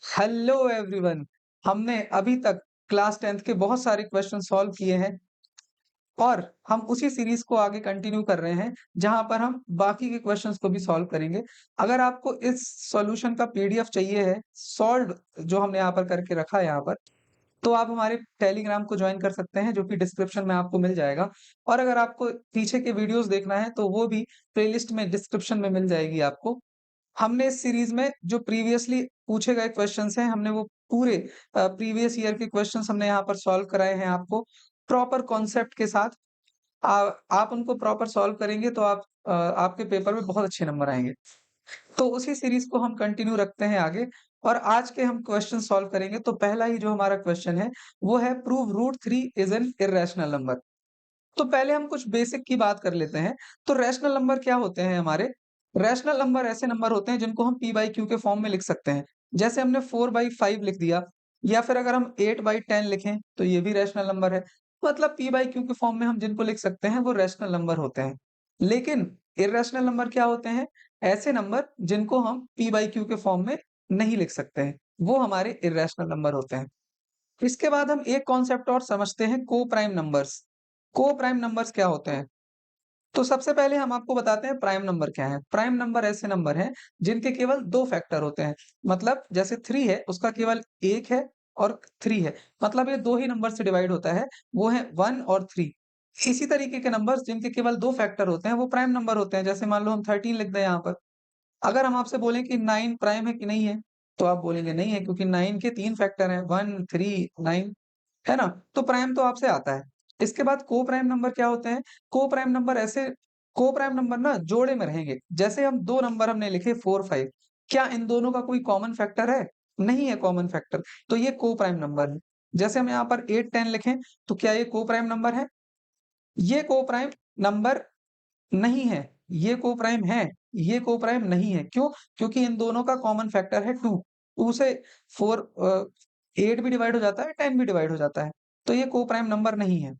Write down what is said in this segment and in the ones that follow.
Hello everyone. हमने अभी तक क्लास 10th के बहुत सारे क्वेश्चन सॉल्व किए हैं और हम उसी सीरीज को आगे कंटिन्यू कर रहे हैं जहां पर हम बाकी के क्वेश्चंस को भी सॉल्व करेंगे। अगर आपको इस सॉल्यूशन का पीडीएफ चाहिए है सॉल्व जो हमने यहाँ पर करके रखा है यहाँ पर, तो आप हमारे टेलीग्राम को ज्वाइन कर सकते हैं जो कि डिस्क्रिप्शन में आपको मिल जाएगा। और अगर आपको पीछे के वीडियोस देखना है तो वो भी प्लेलिस्ट में डिस्क्रिप्शन में मिल जाएगी आपको। हमने इस सीरीज में जो प्रीवियसली पूछे गए क्वेश्चंस हैं, हमने वो पूरे प्रीवियस ईयर के क्वेश्चंस हमने यहाँ पर सॉल्व कराए हैं आपको प्रॉपर कॉन्सेप्ट के साथ। आप उनको प्रॉपर सॉल्व करेंगे तो आपके पेपर में बहुत अच्छे नंबर आएंगे। तो उसी सीरीज को हम कंटिन्यू रखते हैं आगे और आज के हम क्वेश्चन सॉल्व करेंगे। तो पहला ही जो हमारा क्वेश्चन है वो है prove root three is an irrational number. तो पहले हम कुछ बेसिक की बात कर लेते हैं। तो रैशनल नंबर क्या होते हैं हमारे? रैशनल नंबर ऐसे नंबर होते हैं जिनको हम पी बाई क्यू के फॉर्म में लिख सकते हैं। जैसे हमने 4/5 लिख दिया, या फिर अगर हम 8/10 लिखें तो ये भी रैशनल नंबर है। मतलब पी बाई क्यू के फॉर्म में हम जिनको लिख सकते हैं वो रैशनल नंबर होते हैं। लेकिन इर्रेशनल नंबर क्या होते हैं? ऐसे नंबर जिनको हम पी बाई क्यू के फॉर्म में नहीं लिख सकते हैं, वो हमारे इर्रेशनल नंबर होते हैं। इसके बाद हम एक कॉन्सेप्ट और समझते हैं, को प्राइम नंबर्स। को प्राइम नंबर्स क्या होते हैं? तो सबसे पहले हम आपको बताते हैं प्राइम नंबर क्या है। प्राइम नंबर ऐसे नंबर हैं जिनके केवल 2 फैक्टर होते हैं। मतलब जैसे 3 है उसका केवल 1 है और 3 है। मतलब ये 2 ही नंबर से डिवाइड होता है, वो है 1 और 3। इसी तरीके के नंबर्स जिनके केवल 2 फैक्टर होते हैं वो प्राइम नंबर होते हैं। जैसे मान लो हम 13 लिख दें यहाँ पर। अगर हम आपसे बोलें कि 9 प्राइम है कि नहीं है? तो आप बोलेंगे नहीं है, क्योंकि 9 के 3 फैक्टर हैं, 1, 3, 9, है ना? तो प्राइम तो आपसे आता है। इसके बाद को प्राइम नंबर क्या होते हैं? को प्राइम नंबर ऐसे को प्राइम नंबर ना जोड़े में रहेंगे। जैसे हम 2 नंबर हमने लिखे 4, 5, क्या इन दोनों का कोई कॉमन फैक्टर है? नहीं है कॉमन फैक्टर, तो ये को प्राइम नंबर है। जैसे हम यहाँ पर 8, 10 लिखें, तो क्या ये को प्राइम नंबर है? ये को प्राइम नंबर नहीं है। ये को प्राइम है, ये को प्राइम नहीं है। क्यों? क्योंकि इन दोनों का कॉमन फैक्टर है 2। 2 से 4 8 भी डिवाइड हो जाता है, 10 भी डिवाइड हो जाता है। तो ये को प्राइम नंबर नहीं है।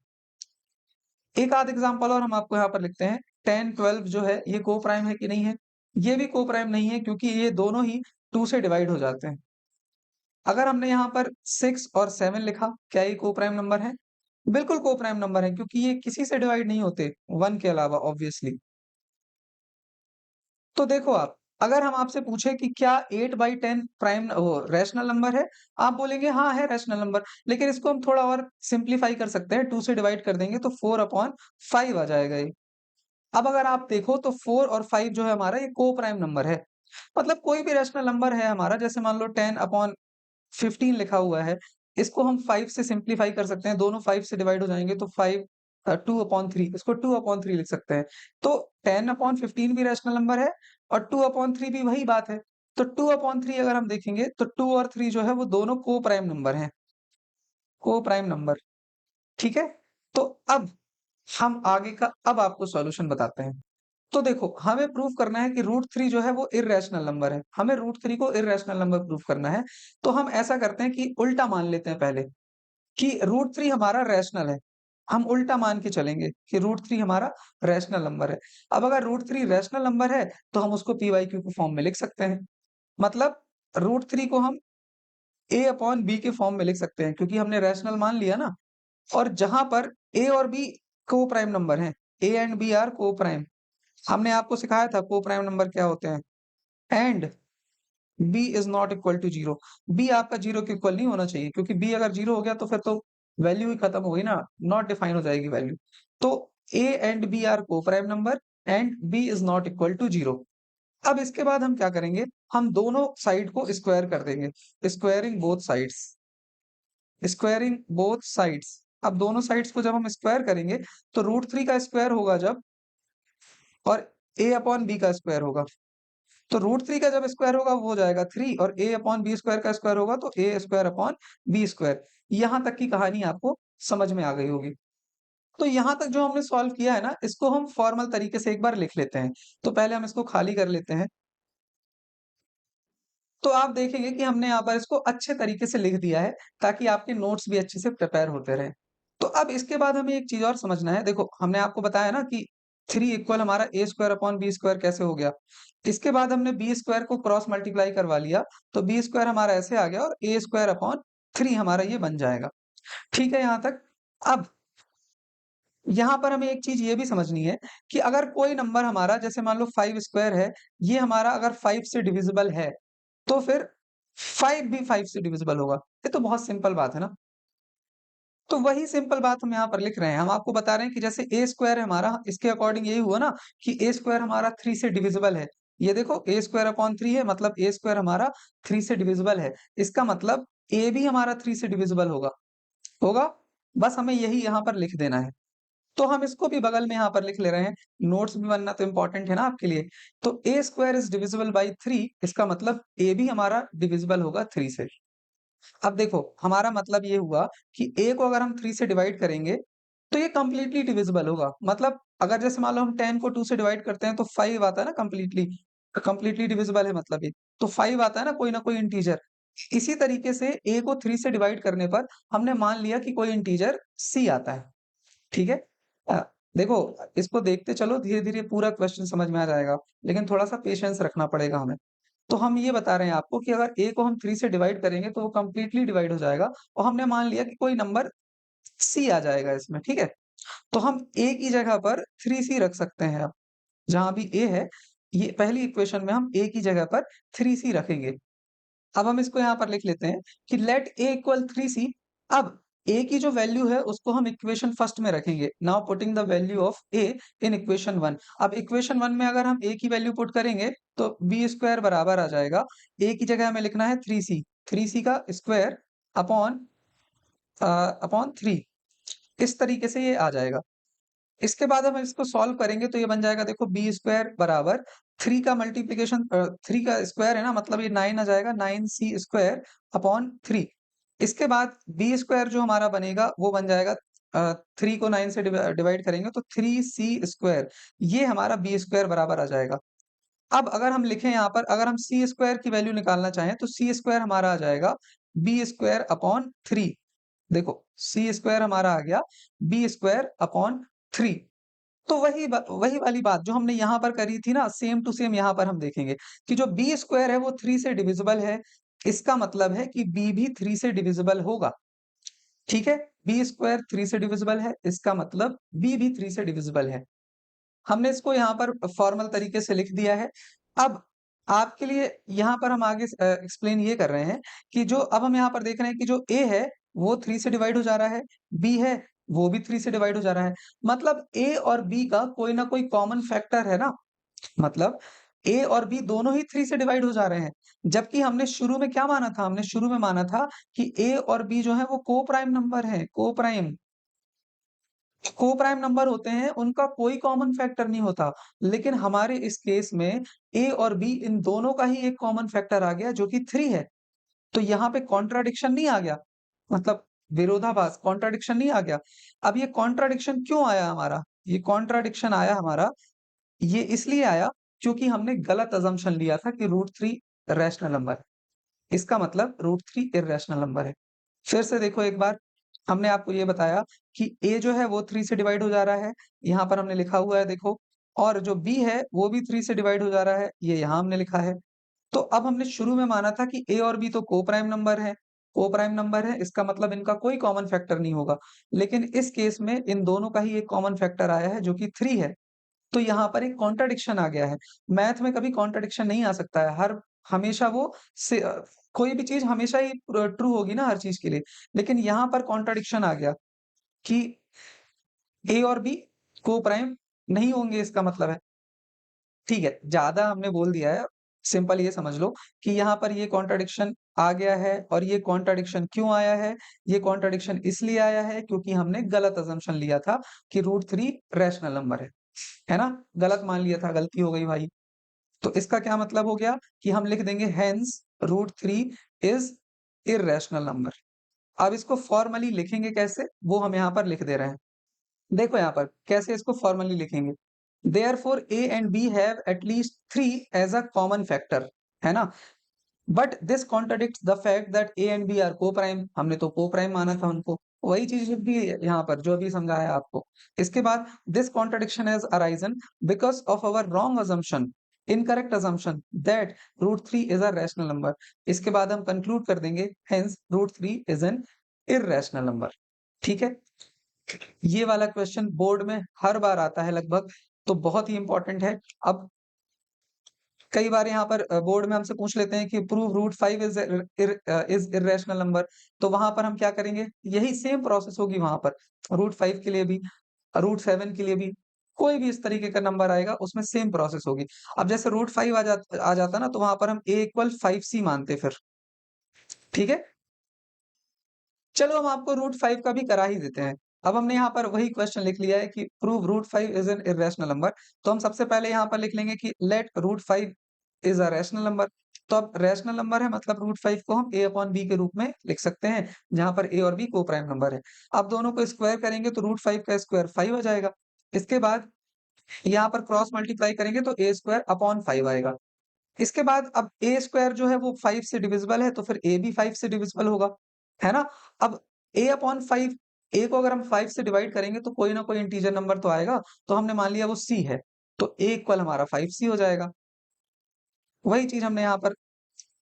एक आध एग्जांपल और हम आपको यहाँ पर लिखते हैं। 10, 12 जो है ये को प्राइम है कि नहीं है? ये भी को प्राइम नहीं है, क्योंकि ये दोनों ही 2 से डिवाइड हो जाते हैं। अगर हमने यहाँ पर 6 और 7 लिखा, क्या ये को प्राइम नंबर है? बिल्कुल को प्राइम नंबर है, क्योंकि ये किसी से डिवाइड नहीं होते 1 के अलावा, ऑब्वियसली। तो देखो आप, अगर हम आपसे पूछे कि क्या 8/10 प्राइम वो रैशनल नंबर है? आप बोलेंगे हाँ है रैशनल नंबर, लेकिन इसको हम थोड़ा और सिंप्लीफाई कर सकते हैं, 2 से डिवाइड कर देंगे तो 4/5 आ जाएगा ये। अब अगर आप देखो तो 4 और 5 जो है हमारा, ये को प्राइम नंबर है। मतलब कोई भी रैशनल नंबर है हमारा, जैसे मान लो 10/15 लिखा हुआ है, इसको हम 5 से सिंप्लीफाई कर सकते हैं। दोनों 5 से डिवाइड हो जाएंगे तो 5 2/3, इसको 2/3 लिख सकते हैं। तो 10/15 भी रैशनल नंबर है और 2/3 भी वही बात है। तो 2/3 अगर हम देखेंगे तो 2 और 3 जो है वो दोनों को प्राइम नंबर हैं। को प्राइम नंबर, ठीक है? तो अब हम आगे का अब आपको सॉल्यूशन बताते हैं। तो देखो, हमें प्रूव करना है कि √3 जो है वो इर्रेशनल नंबर है। हमें √3 को इर्रेशनल नंबर प्रूव करना है। तो हम ऐसा करते हैं कि उल्टा मान लेते हैं पहले, कि √3 हमारा रैशनल है। हम उल्टा मान के चलेंगे कि √3 हमारा रैशनल नंबर है। अब अगर √3 रैशनल नंबर है, तो हम उसको पी बाई क्यू के फॉर्म में लिख सकते हैं। मतलब √3 को हम a अपॉन b के फॉर्म में लिख सकते हैं, क्योंकि हमने रैशनल मान लिया ना। और जहां पर a और b को प्राइम नंबर हैं, a एंड b आर को प्राइम। हमने आपको सिखाया था को प्राइम नंबर क्या होते हैं। And b is not equal to 0। b आपका 0 के इक्वल नहीं होना चाहिए, क्योंकि b अगर 0 हो गया तो फिर तो वैल्यू ही खत्म हो गई ना, नॉट डिफाइन हो जाएगी वैल्यू। तो a and b are coprime number and b is not equal to 0। अब इसके बाद हम क्या करेंगे? हम दोनों साइड को स्क्वायर कर देंगे। Squaring both sides, squaring both sides. अब दोनों साइड्स को जब हम स्क्वायर करेंगे तो √3 का स्क्वायर होगा जब, और a अपॉन b का स्क्वायर होगा। तो √3 का जब स्क्वायर होगा वो हो जाएगा 3, और a अपॉन बी स्क्वायर का स्क्वायर होगा तो a square upon b square. यहाँ तक की कहानी आपको समझ में आ गई होगी। तो यहाँ तक जो हमने सॉल्व किया है ना, इसको हम फॉर्मल तरीके से एक बार लिख लेते हैं। तो पहले हम इसको खाली कर लेते हैं। तो आप देखेंगे कि हमने यहाँ पर इसको अच्छे तरीके से लिख दिया है, ताकि आपके नोट्स भी अच्छे से प्रिपेयर होते रहें। तो अब इसके बाद हमें एक चीज़ और समझना है। देखो, हमने आपको बताया ना कि 3 इक्वल हमारा ए स्क्वायर अपॉन बी स्क्वायर कैसे हो गया? इसके बाद हमने बी स्क्वायर को क्रॉस मल्टीप्लाई करवा लिया, तो बी स्क्वायर हमारा ऐसे आ गया और ए स्क्वायर अपॉन 3 हमारा ये बन जाएगा। ठीक है यहाँ तक? अब यहाँ पर हमें एक चीज़ ये भी समझनी है कि अगर कोई नंबर हमारा जैसे मान लो 5 स्क्वायर है, ये हमारा अगर 5 से डिविजिबल है, तो फिर 5 भी 5 से डिविजिबल होगा। ये तो बहुत सिंपल बात है ना? तो वही सिंपल बात हम यहाँ पर लिख रहे हैं। हम आपको बता रहे हैं कि जैसे ए स्क्वायर है हमारा, इसके अकॉर्डिंग यही हुआ ना कि ए स्क्वायर हमारा 3 से डिविजिबल है। ये देखो ए स्क्वायर अपॉन 3 है, मतलब ए स्क्वायर हमारा 3 से डिविजिबल है। इसका मतलब ए भी हमारा 3 से डिविजिबल होगा। होगा? बस हमें यही यहाँ पर लिख देना है। तो हम इसको भी बगल में यहाँ पर लिख ले रहे हैं। नोट्स भी बनना तो इम्पोर्टेंट है ना आपके लिए। तो ए स्क्वायर इज डिविजिबल बाई 3, इसका मतलब ए भी हमारा डिविजिबल होगा 3 से। अब देखो हमारा मतलब ये हुआ कि a को अगर हम 3 से डिवाइड करेंगे, तो ये कंप्लीटली डिविजिबल होगा। मतलब अगर जैसे मान लो हम 10 को 2 से डिवाइड करते हैं तो 5 आता है ना कंप्लीटली, कंप्लीटली डिविजिबल है मतलब ये। तो 5 आता है ना कोई इंटीजर। इसी तरीके से a को 3 से डिवाइड करने पर हमने मान लिया कि कोई इंटीजर c आता है। ठीक है? अ, देखो इसको देखते चलो, धीरे-धीरे पूरा क्वेश्चन समझ में आ जाएगा, लेकिन थोड़ा-सा पेशेंस रखना पड़ेगा हमें। तो हम ये बता रहे हैं आपको कि अगर a को हम 3 से डिवाइड करेंगे तो वो कंप्लीटली डिवाइड हो जाएगा और हमने मान लिया कि कोई नंबर c आ जाएगा इसमें, ठीक है? तो हम a की जगह पर 3c रख सकते हैं अब। जहाँ भी a है, ये पहली इक्वेशन में हम a की जगह पर 3c रखेंगे। अब हम इसको यहाँ पर लिख लेते हैं कि लेट a इक्वल 3c। अब a की जो वैल्यू है उसको हम इक्वेशन फर्स्ट में रखेंगे। Now putting the value of a in equation 1। अब इक्वेशन 1 में अगर हम a की वैल्यू पुट करेंगे तो b स्क्वायर बराबर आ जाएगा। a की जगह हमें लिखना है 3c, 3c का स्क्वायर अपॉन अपॉन 3। इस तरीके से ये आ जाएगा। इसके बाद हम इसको सॉल्व करेंगे तो ये बन जाएगा, देखो बी स्क्वायर बराबर 3 का मल्टीप्लीकेशन 3 का स्क्वायर है ना, मतलब ये 9 आ जाएगा, 9c स्क्वायर अपॉन 3। इसके बाद बी स्क्वायर जो हमारा बनेगा वो बन जाएगा 3 को 9 से डिवाइड करेंगे तो 3c स्क्वायर, ये हमारा बी स्क्वायर बराबर आ जाएगा। अब अगर हम लिखें यहाँ पर, अगर हम सी स्क्वायर की वैल्यू निकालना चाहें तो सी स्क्वायर हमारा आ जाएगा बी स्क्वायर अपॉन 3। देखो सी स्क्वायर हमारा आ गया बी स्क्वायर अपॉन 3। तो वही वाली बात जो हमने यहाँ पर करी थी ना, सेम टू सेम यहाँ पर हम देखेंगे कि जो बी स्क्वायर है वो 3 से डिविजिबल है। इसका मतलब है कि बी भी 3 से डिविजिबल होगा। ठीक है? बी स्क्वायर 3 से डिविजिबल है, इसका मतलब बी भी 3 से डिविजिबल है। हमने इसको यहाँ पर फॉर्मल तरीके से लिख दिया है। अब आपके लिए यहाँ पर हम आगे एक्सप्लेन ये कर रहे हैं कि जो अब हम यहाँ पर देख रहे हैं कि जो A है वो 3 से डिवाइड हो जा रहा है, B है वो भी 3 से डिवाइड हो जा रहा है। मतलब A और B का कोई ना कोई कॉमन फैक्टर है ना, मतलब A और B दोनों ही 3 से डिवाइड हो जा रहे हैं। जबकि हमने शुरू में क्या माना था? हमने शुरू में माना था कि A और B जो है वो को-प्राइम नंबर हैं, को-प्राइम। को-प्राइम नंबर होते हैं, उनका कोई कॉमन फैक्टर नहीं होता। लेकिन हमारे इस केस में A और B इन दोनों का ही एक कॉमन फैक्टर आ गया जो कि 3 है। तो यहाँ पे कॉन्ट्रडिक्शन नहीं आ गया, मतलब विरोधाभास, कॉन्ट्रडिक्शन नहीं आ गया। अब ये कॉन्ट्रडिक्शन क्यों आया हमारा? ये कॉन्ट्रडिक्शन आया हमारा, ये इसलिए आया क्योंकि हमने गलत असम्पशन लिया था कि √3 रैशनल नंबर है। इसका मतलब √3 इर्रेशनल नंबर है। फिर से देखो एक बार, हमने आपको ये बताया कि A जो है वो 3 से डिवाइड हो जा रहा है, यहाँ पर हमने लिखा हुआ है देखो, और जो B है वो भी 3 से डिवाइड हो जा रहा है, ये यहाँ हमने लिखा है। तो अब हमने शुरू में माना था कि A और B तो को-प्राइम नंबर है, को-प्राइम नंबर है, इसका मतलब इनका कोई कॉमन फैक्टर नहीं होगा। लेकिन इस केस में इन दोनों का ही एक कॉमन फैक्टर आया है जो कि 3 है। तो यहाँ पर एक कॉन्ट्रडिक्शन आ गया है। मैथ में कभी कॉन्ट्रडिक्शन नहीं आ सकता है, हमेशा वो कोई भी चीज़ हमेशा ही ट्रू होगी ना हर चीज़ के लिए। लेकिन यहाँ पर कॉन्ट्रडिक्शन आ गया कि ए और बी को-प्राइम नहीं होंगे, इसका मतलब है। ठीक है, ज़्यादा हमने बोल दिया है, सिंपल ये समझ लो कि यहाँ पर ये कॉन्ट्रडिक्शन आ गया है और ये कॉन्ट्रडिक्शन क्यों आया है? ये कॉन्ट्रडिक्शन इसलिए आया है क्योंकि हमने गलत असम्पशन लिया था कि √3 रैशनल नंबर है ना? गलत मान लिया था, गलती हो गई भाई। तो इसका क्या मतलब हो गया कि हम लिख देंगे हेंस √3 इज़ इर्रेशनल नंबर। अब इसको फॉर्मली लिखेंगे कैसे? वो हम यहाँ पर लिख दे रहे हैं। देखो यहाँ पर कैसे इसको फॉर्मली लिखेंगे। Therefore A and B have at least 3 as a common factor, है ना? But this contradicts the fact that A and B are coprime. हमने तो को-प्राइम माना था उनको। वही चीज़ भी यहाँ पर जो अभी समझाया आपको। इसके बाद this contradiction has arisen because of our wrong assumption, incorrect assumption that √3 is a rational number. इसके बाद हम कंक्लूड कर देंगे hence √3 is an irrational number. ठीक है? ये वाला क्वेश्चन बोर्ड में हर बार आता है लगभग, तो बहुत ही इम्पोर्टेंट है। अब कई बार यहाँ पर बोर्ड में हमसे पूछ लेते हैं कि प्रूव √5 इज़ इर्रेशनल नंबर, तो वहाँ पर हम क्या करेंगे? यही सेम प्रोसेस होगी वहाँ पर, √5 के लिए भी, √7 के लिए भी, कोई भी इस तरीके का नंबर आएगा उसमें सेम प्रोसेस होगी। अब जैसे √5 आ जाता ना, तो वहाँ पर हम a इक्वल 5c मानते फिर, ठीक है? चलो हम आपको √5 का भी करा ही देते हैं। अब हमने यहाँ पर वही क्वेश्चन लिख लिया है कि prove √5 is an irrational number, तो हम सबसे पहले यहाँ पर लिख लेंगे कि let √5 is a rational number. तो अब रैशनल नंबर है मतलब √5 को हम a/b के रूप में लिख सकते हैं, जहाँ पर a और b को-प्राइम नंबर है। अब दोनों को स्क्वायर करेंगे तो √5 का स्क्वायर 5 आ जाएगा। इसके बाद यहाँ पर क्रॉस मल्टीप्लाई करेंगे तो a²/5 आएगा। इसके बाद अब a स्क्वायर जो है वो 5 से डिविजिबल है, तो फिर a भी 5 से डिविजिबल होगा, है ना? अब a/5 a को अगर हम 5 से डिवाइड करेंगे तो कोई ना कोई इंटीजर नंबर तो आएगा, तो हमने मान लिया वो c है, तो a इक्वल हमारा 5c हो जाएगा। वही चीज़ हमने यहाँ पर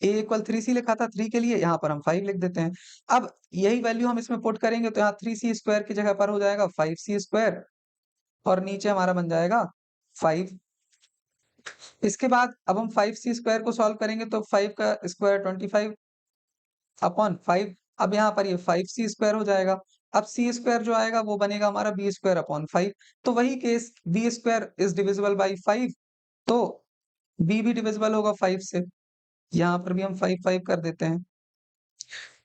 a इक्वल 3c लिखा था 3 के लिए, यहाँ पर हम 5 लिख देते हैं। अब यही वैल्यू हम इसमें पुट करेंगे तो यहाँ 3c स्क्वायर की जगह पर हो जाएगा 5c स्क्वायर और नीचे हमारा बन जाएगा 5। इसके बाद अब हम 5c स्क्वायर को सॉल्व करेंगे तो 5 का स्क्वायर 25/5। अब यहाँ पर ये 5c स्क्वायर हो जाएगा। अब c स्क्वायर जो आएगा वो बनेगा हमारा b स्क्वायर/5। तो वही case b square is divisible by 5, तो b भी डिविजिबल होगा 5 से। यहाँ पर भी हम 5 कर देते हैं।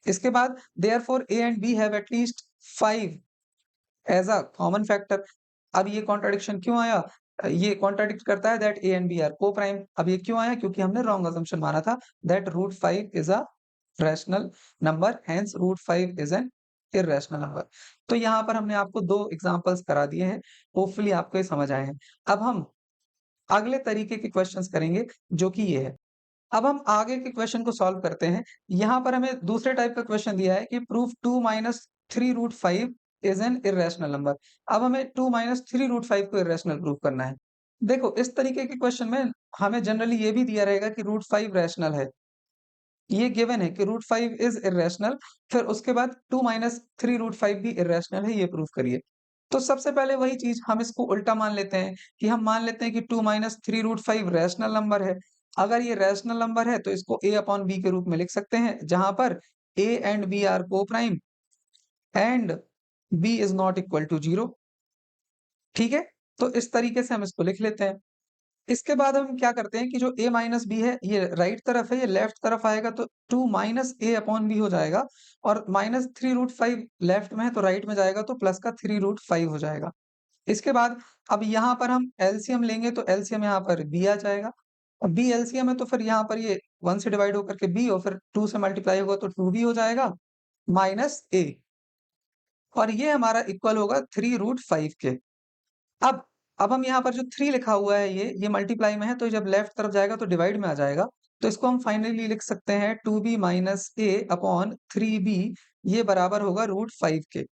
इसके बाद therefore a and b have at least 5 as a common factor. अब ये कॉन्ट्रडिक्शन क्यों आया? ये कॉन्ट्रडिक्ट करता है that a and b are coprime. अब ये क्यों आया? क्योंकि हमने रॉन्ग असम्पशन माना था that √5 is a rational number, hence √5 is an irrational number. तो यहाँ पर हमने आपको 2 एग्ज़ाम्पल्स करा दिए हैं। होपफुली आपको ये समझ आए हैं। अब हम अगले तरीके के क्वेश्चन्स करेंगे जो कि ये है। अब हम आगे के क्वेश्चन को सॉल्व करते हैं। यहाँ पर हमें दूसरे टाइप का क्वेश्चन दिया है कि prove 2 minus 3√5 is an irrational number. अब हमें 2 माइनस 3√5 को इर्रेशनल प्रूव करना है। देखो इस तरीके के क्वेश्चन में हमें जनरली ये भी दिया रहेगा कि √5 रैशनल है। ये गिवन है कि √5 इज़ इर्रेशनल, फिर उसके बाद 2 माइनस 3√5 भी इर्रेशनल है, ये प्रूव करिए। तो सबसे पहले वही चीज़ हम इसको उल्टा मान लेते हैं कि हम मान लेते हैं कि 2 माइनस 3√5 रैशनल नंबर है। अगर ये रैशनल नंबर है तो इसको a/b के रूप में लिख सकते हैं, जहाँ पर a and b are coprime and b is not equal to 0। ठीक है? तो इस तरीके से हम इसको लिख लेते हैं। इसके बाद हम क्या करते हैं कि जो a माइनस b है, ये राइट तरफ है, ये लेफ्ट तरफ आएगा तो 2 माइनस a/b हो जाएगा और माइनस 3√5 लेफ्ट में है तो राइट में जाएगा तो प्लस का 3√5 हो जाएगा। इसके बाद अब यहाँ पर हम एलसीएम लेंगे तो एलसीएम यहाँ पर b आ जाएगा। अब b एलसीएम है तो फिर यहाँ पर ये 1 से डिवाइड होकर के b और फिर 2 से मल्टीप्लाई होगा तो 2b हो जाएगा माइनस a और ये हमारा इक्वल होगा 3√5 के। अब अब हम यहाँ पर जो 3 लिखा हुआ है ये मल्टीप्लाई में है तो जब लेफ्ट तरफ जाएगा तो डिवाइड में आ जाएगा। तो इसको हम फाइनली लिख सकते हैं 2b minus a upon 3b, ये बराबर होगा √5 के।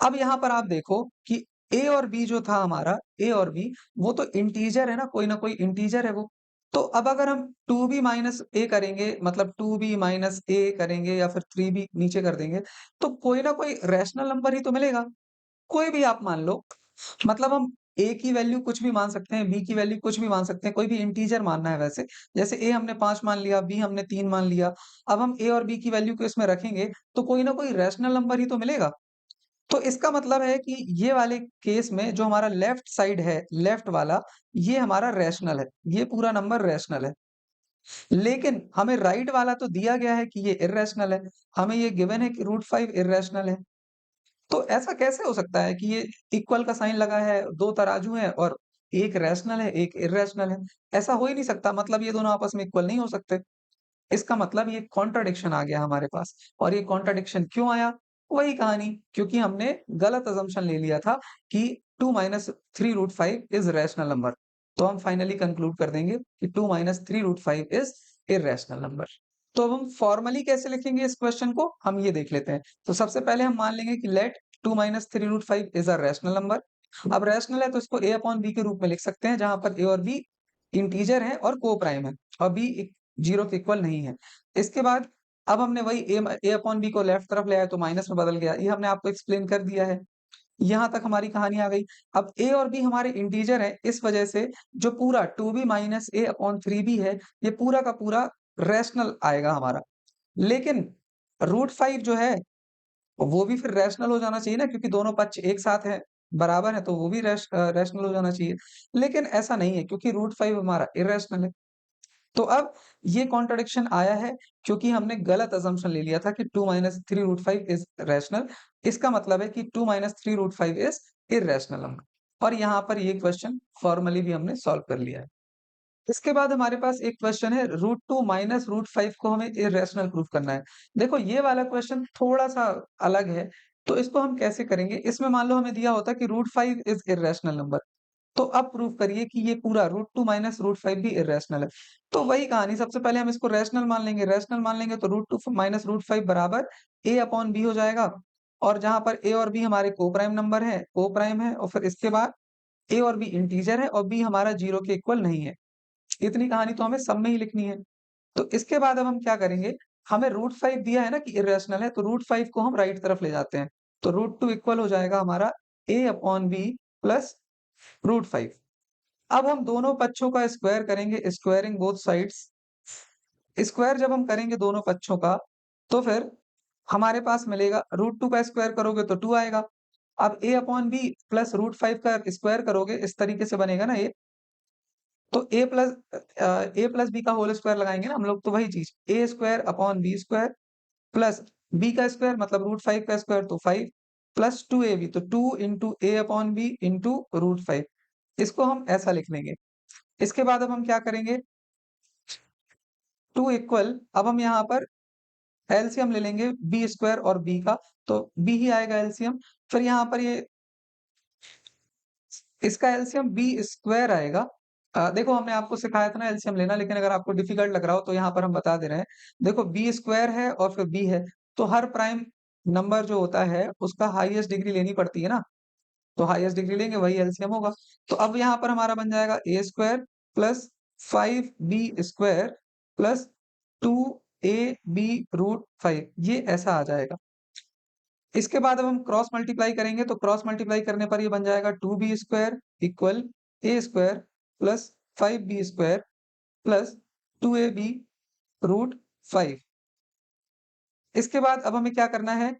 अब यहाँ पर आप देखो कि a और b जो था हमारा a और b वो तो इंटीजर है ना, कोई ना कोई इंटीजर है वो। तो अब अगर हम 2b माइनस a करेंगे मतलब 2b माइनस a करेंगे या फिर 3b नीचे कर देंगे, तो कोई ना कोई रैशनल नंबर ही तो मिलेगा। कोई भी आप मान लो, मतलब हम a की वैल्यू कुछ भी मान सकते हैं, b की वैल्यू कुछ भी मान सकते हैं, कोई भी इंटीजर मानना है वैसे। जैसे a हमने 5 मान लिया, b हमने 3 मान लिया। अब हम a और b की वैल्यू को इसमें रखेंगे, तो कोई ना कोई रैशनल नंबर ही तो मिलेगा। तो इसका मतलब है कि ये वाले केस में जो हमारा लेफ्ट साइड है, लेफ्ट वाला, ये हमारा रैशनल है। ये पूरा नंबर रैशनल है। लेकिन हमें राइट वाला तो दिया गया है कि ये इर्रेशनल है। हमें ये गिवन है कि √5 इर्रेशनल है। तो ऐसा कैसे हो सकता है कि ये इक्वल का साइन लगा है, 2 तराजू हैं और एक रैशनल है, एक इर्रेशनल है। ऐसा हो ही नहीं सकता, मतलब ये दोनों आपस में इक्वल नहीं हो सकते। इसका मतलब ये कॉन्ट्रडिक्शन आ गया हमारे पास और ये कॉन्ट्रडिक्शन क्यों आया? वही कहानी, क्योंकि हमने गलत असम्पशन ले लिया था कि 2 माइनस 3√5 इज़ रैशनल नंबर। तो हम फाइनली कंक्लूड कर देंगे कि 2 माइनस 3√5 इज़ इर्रेशनल नंबर। तो अब हम फॉर्मली कैसे लिखेंगे इस क्वेश्चन को, हम ये देख लेते हैं। तो सबसे पहले हम मान लेंगे कि let 2 - 3√5 is a rational number. अब रैशनल है तो इसको a अपॉन b के रूप में लिख सकते हैं, जहां पर a और b इंटीजर है और को प्राइम है और b जीरो के इक्वल नहीं है। इसके बाद अब हमने वही a अपॉन b को लेफ्ट तरफ ले आए तो माइनस में बदल गया, ये हमने आपको एक्सप्लेन कर दिया है। यहाँ तक हमारी कहानी आ गई। अब a और b हमारे इंटीजर है, इस वजह से जो पूरा 2b minus a upon 3b है, ये पूरा का पूरा रैशनल आएगा हमारा। लेकिन √5 जो है वो भी फिर रैशनल हो जाना चाहिए ना, क्योंकि दोनों पक्ष एक साथ है, बराबर है, तो वो भी रैशनल हो जाना चाहिए। लेकिन ऐसा नहीं है, क्योंकि √5 हमारा इर्रेशनल है। तो अब ये कॉन्ट्रडिक्शन आया है क्योंकि हमने गलत असम्पशन ले लिया था कि 2 - 3√5 इज रैशनल। इसका मतलब है कि 2 - 3√5 इज इर्रेशनल नंबर। और यहाँ पर ये क्वेश्चन फॉर्मली भी हमने सॉल्व कर लिया है। इसके बाद हमारे पास एक क्वेश्चन है, √2 - √5 को हमें इर्रेशनल प्रूफ करना है। देखो ये वाला क्वेश्चन थोड़ा-सा अलग है, तो इसको हम कैसे करेंगे? इसमें मान लो हमें दिया होता कि √5 इज इर्रेशनल नंबर, तो अब प्रूफ करिए कि ये पूरा √2 - √5 भी इर्रेशनल है। तो वही कहानी, सबसे पहले हम इसको रैशनल मान लेंगे, रैशनल मान लेंगे तो √2 - √5 बराबर a अपॉन b हो जाएगा। और जहाँ पर a और b हमारे को-प्राइम नंबर है, को-प्राइम है, और फिर इसके बाद a और b इंटीजर है और b हमारा 0 के इक्वल नहीं है। इतनी कहानी तो हमें सब में ही लिखनी है। तो इसके बाद अब हम क्या करेंगे, हमें √5 दिया है ना कि इर्रेशनल है, तो √5 को हम राइट तरफ ले जाते हैं। तो √2 इक्वल हो जाएगा हमारा a अपॉन b प्लस √5। अब हम दोनों पक्षों का स्क्वायर करेंगे, स्क्वायरिंग बोथ साइड्स। स्क्वायर जब हम करेंगे दोनों पक्षों का, तो फिर हमारे पास मिलेगा, √2 का स्क्वायर करोगे तो 2 आएगा। अब a अपॉन b प्लस √5 का स्क्वायर करोगे, इस तरीके से बनेगा ना ये। तो a प्लस b का होल स्क्वायर लगाएंगे ना हम लोग, तो वही चीज a square upon b square plus b का स्क्वायर मतलब √5 का स्क्वायर तो 5 प्लस 2ab, तो 2 into a upon b into √5। इसको हम ऐसा लिख लेंगे। इसके बाद अब हम क्या करेंगे, 2 इक्वल, अब हम यहाँ पर एलसीएम ले लेंगे बी स्क्वायर और बी का, तो बी ही आएगा एलसीएम। फिर यहाँ पर ये इसका एलसीएम बी स्क्वायर आएगा। देखो हमने आपको सिखाया था ना एलसीएम लेना, लेकिन अगर आपको डिफिकल्ट लग रहा हो तो यहाँ पर हम बता दे रहे हैं। देखो बी स्क्वायर है और फिर बी है, तो हर प्राइम नंबर जो होता है उसका हाईएस्ट डिग्री लेनी पड़ती है ना, तो हाईएस्ट डिग्री लेंगे वही एलसीएम होगा। तो अब यहाँ पर हमारा बन जाएगा a square plus 5b square plus 2ab√5, ये ऐसा आ जाएगा। इसके बाद अब हम क्रॉस मल्टीप्लाई करेंगे, तो क्रॉस मल्टीप्लाई करने पर ये बन जाएगा 2b square equal a square plus 5b square plus 2ab√5। इसके बाद अब हमें क्या करना है,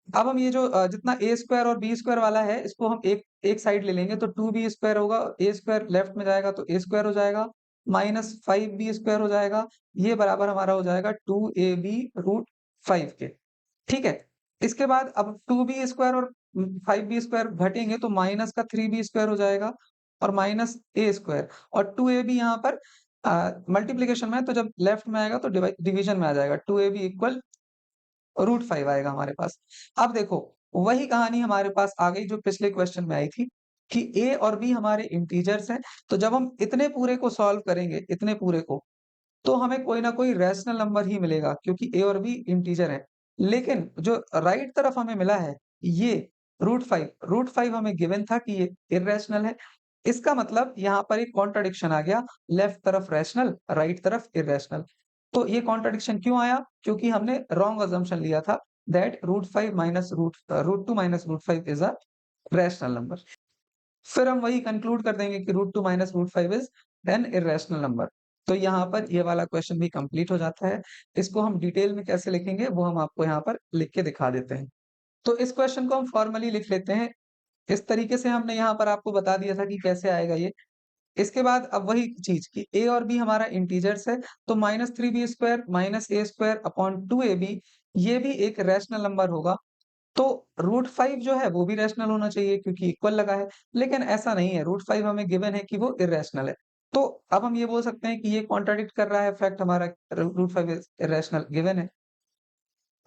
अब हम ये जो जितना a स्क्वायर और b स्क्वायर वाला है, इसको हम एक एक साइड ले लेंगे, तो 2b स्क्वायर होगा, a स्क्वायर लेफ्ट में जाएगा तो a स्क्वायर हो जाएगा, माइनस 5b स्क्वायर हो जाएगा, ये बराबर हमारा हो जाएगा 2ab√5 के। ठीक है? इसके बाद अब 2b स्क्वायर और 5b स्क्वायर घटेंगे तो माइनस का 3b स्क्वायर हो जाएगा और माइनस a स्क्वायर, और 2ab यहाँ पर मल्टीप्लिकेशन में है, तो जब लेफ्ट में आएगा तो डिवीजन में आ जाएगा, 2ab इक्वल √5 आएगा हमारे पास। अब देखो वही कहानी हमारे पास आ गई जो पिछले क्वेश्चन में आई थी कि a और b हमारे इंटीजर्स हैं, तो जब हम इतने पूरे को सॉल्व करेंगे, इतने पूरे को, तो हमें कोई ना कोई रैशनल नंबर ही मिलेगा, क्योंकि a और b इंटीजर है। लेकिन जो राइट तरफ हमें मिला है ये √5 हमें गिवन था कि ये इर्रेशनल है। इसका मतलब यहाँ पर एक कॉन्ट्रडिक्शन आ गया, लेफ्ट तरफ रैशनल, राइट तरफ इर्रेशनल। तो ये कॉन्ट्रडिक्शन क्यों आया? क्योंकि हमने रॉन्ग असम्पशन लिया था that √2 - √5 is a rational number. फिर हम वही कंक्लूड कर देंगे कि √2 - √5 इज एन इर्रेशनल नंबर। तो यहाँ पर ये वाला क्वेश्चन भी कंप्लीट हो जाता है। इसको हम डिटेल में कैसे लिखेंगे वो हम आपको यहाँ पर लिख के दिखा देते हैं। तो इस क्वेश्चन को हम फॉर्मली लिख लेते हैं। इस तरीके से हमने यहाँ पर आपको बता दिया था कि कैसे आएगा ये। इसके बाद अब वही चीज कि a और b हमारा इंटीजर्स है, तो -3b square minus a square upon 2ab, ये भी एक रैशनल नंबर होगा। तो √5 जो है वो भी रैशनल होना चाहिए क्योंकि इक्वल लगा है, लेकिन ऐसा नहीं है, √5 हमें गिवन है कि वो इर्रेशनल है। तो अब हम ये बोल सकते हैं कि ये कॉन्ट्राडिक्ट कर रहा है फैक्ट हमारा, √5 इर्रेशनल गिवन है।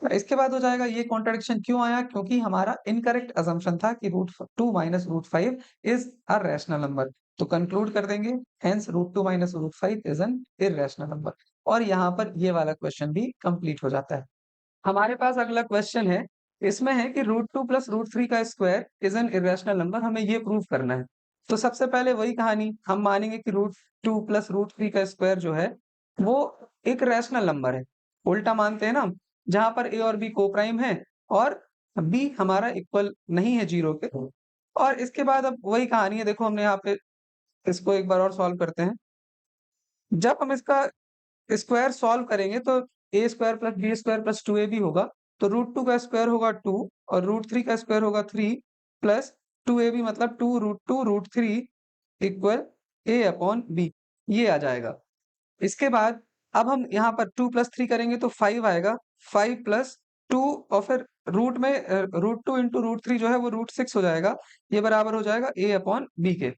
इसके बाद हो जाएगा, ये कॉन्ट्रडिक्शन क्यों आया? क्योंकि हमारा इनकरेक्ट असम्पशन था कि √2 - √5 इज अ रैशनल नंबर। तो कंक्लूड कर देंगे, hence √2 - √5 is an irrational number. और यहाँ पर ये वाला क्वेश्चन भी कंप्लीट हो जाता है। हमारे पास अगला क्वेश्चन है, इसमें है कि √2 + √3 का square is an irrational number, हमें ये प्रूव करना है। तो सबसे पहले वही कहानी, हम मानेंगे कि √2 + √3 का स्क्वायर जो है, वो एक रैशनल नंबर है। उल्टा मानते हैं ना हम, जहाँ पर a और b को-प्राइम है और b हमारा इक्वल नहीं है 0 के। और इसके बाद अब वही कहानी है, देखो हमने यहाँ पे इसको एक बार और सॉल्व करते हैं। जब हम इसका स्क्वायर सॉल्व करेंगे तो a square plus b square plus 2ab होगा। तो √2 का स्क्वायर होगा 2 और √3 का स्क्वायर होगा 3 प्लस 2ab मतलब 2 √2 √3 इक्वल a अपॉन b, ये आ जाएगा। इसके बाद अब हम यहाँ पर 2 + 3 करेंगे तो 5 आएगा, 5 + 2 और फिर रूट में √2 × √3 जो है वो √6 हो जाएगा, ये बराबर हो जाएगा a अपॉन b के।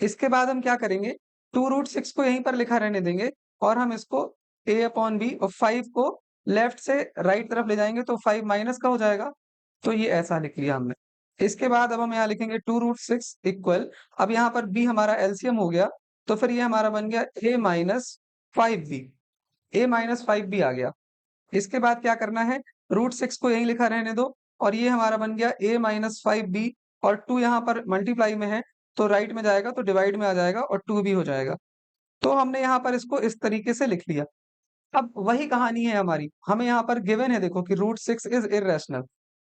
इसके बाद हम क्या करेंगे, 2 √6 को यहीं पर लिखा रहने देंगे और हम इसको a अपॉन b और 5 को लेफ्ट से राइट तरफ ले जाएंगे तो 5 माइनस का हो जाएगा। तो ये ऐसा लिख लिया हमने। इसके बाद अब हम यहाँ लिखेंगे 2 √6 इक्वल, अब यहाँ पर b हमारा एलसीएम हो गया, तो फिर ये हमारा बन गया a minus 5b, a minus 5b आ गया। इसके बाद क्या करना है, √6 को यहीं लिखा रहने दो और ये हमारा बन गया a माइनस 5b और 2 यहाँ पर मल्टीप्लाई में है तो राइट में जाएगा तो डिवाइड में आ जाएगा और 2 भी हो जाएगा। तो हमने यहाँ पर इसको इस तरीके से लिख लिया। अब वही कहानी है हमारी, हमें यहाँ पर गिवन है देखो कि √6 इज इरेशनल